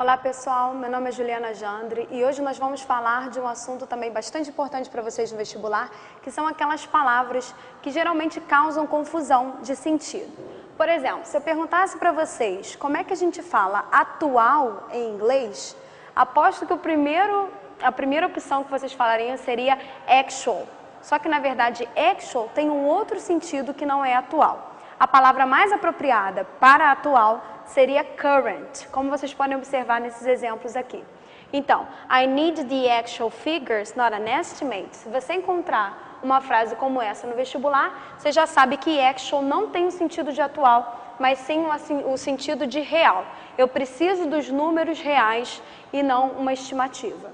Olá pessoal, meu nome é Juliana Jandre e hoje nós vamos falar de um assunto também bastante importante para vocês no vestibular, que são aquelas palavras que geralmente causam confusão de sentido. Por exemplo, se eu perguntasse para vocês como é que a gente fala atual em inglês, aposto que a primeira opção que vocês falariam seria actual. Só que na verdade actual tem um outro sentido que não é atual. A palavra mais apropriada para atual seria current, como vocês podem observar nesses exemplos aqui. Então, I need the actual figures, not an estimate. Se você encontrar uma frase como essa no vestibular, você já sabe que actual não tem o sentido de atual, mas sim o sentido de real. Eu preciso dos números reais e não uma estimativa.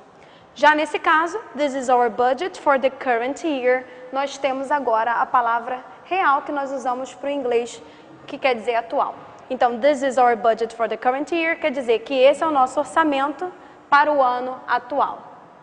Já nesse caso, this is our budget for the current year, nós temos agora a palavra real que nós usamos para o inglês, que quer dizer atual. Então, this is our budget for the current year, quer dizer que esse é o nosso orçamento para o ano atual.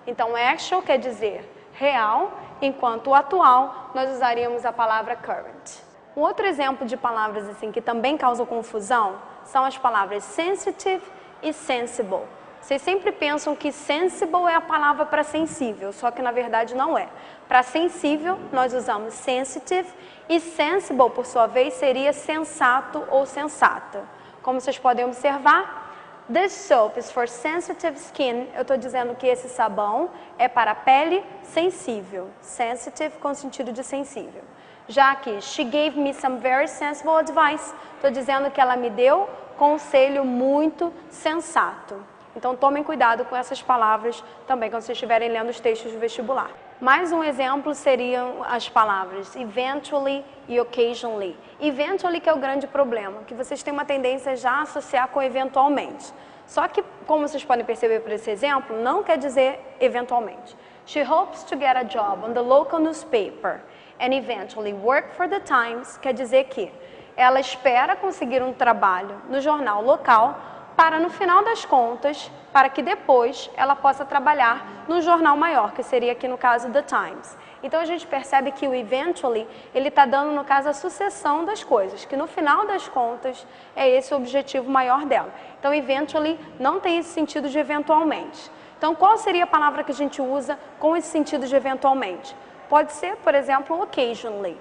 Então, actual quer dizer real, enquanto o atual nós usaríamos a palavra current. Um outro exemplo de palavras assim que também causam confusão são as palavras sensitive e sensible. Vocês sempre pensam que sensible é a palavra para sensível, só que na verdade não é. Para sensível, nós usamos sensitive e sensible, por sua vez, seria sensato ou sensata. Como vocês podem observar, this soap is for sensitive skin. Eu estou dizendo que esse sabão é para pele sensível. Sensitive com sentido de sensível. Já aqui, she gave me some very sensible advice. Estou dizendo que ela me deu conselho muito sensato. Então, tomem cuidado com essas palavras também quando vocês estiverem lendo os textos do vestibular. Mais um exemplo seriam as palavras eventually e occasionally. Eventually que é o grande problema, que vocês têm uma tendência já a associar com eventualmente. Só que, como vocês podem perceber por esse exemplo, não quer dizer eventualmente. She hopes to get a job on the local newspaper and eventually work for the Times, quer dizer que ela espera conseguir um trabalho no jornal local para, no final das contas, para que depois ela possa trabalhar no jornal maior, que seria aqui no caso The Times. Então a gente percebe que o eventually, ele está dando no caso a sucessão das coisas, que no final das contas é esse o objetivo maior dela. Então eventually não tem esse sentido de eventualmente. Então qual seria a palavra que a gente usa com esse sentido de eventualmente? Pode ser, por exemplo, occasionally.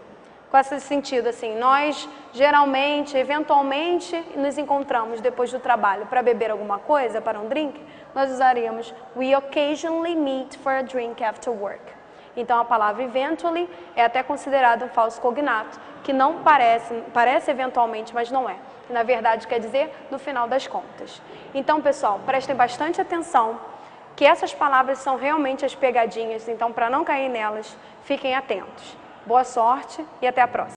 Com esse sentido, assim, nós geralmente, eventualmente, nos encontramos depois do trabalho para beber alguma coisa, para um drink, nós usaríamos we occasionally meet for a drink after work. Então, a palavra eventually é até considerado um falso cognato, que não parece eventualmente, mas não é. E, na verdade, quer dizer no final das contas. Então, pessoal, prestem bastante atenção, que essas palavras são realmente as pegadinhas, então, para não cair nelas, fiquem atentos. Boa sorte e até a próxima!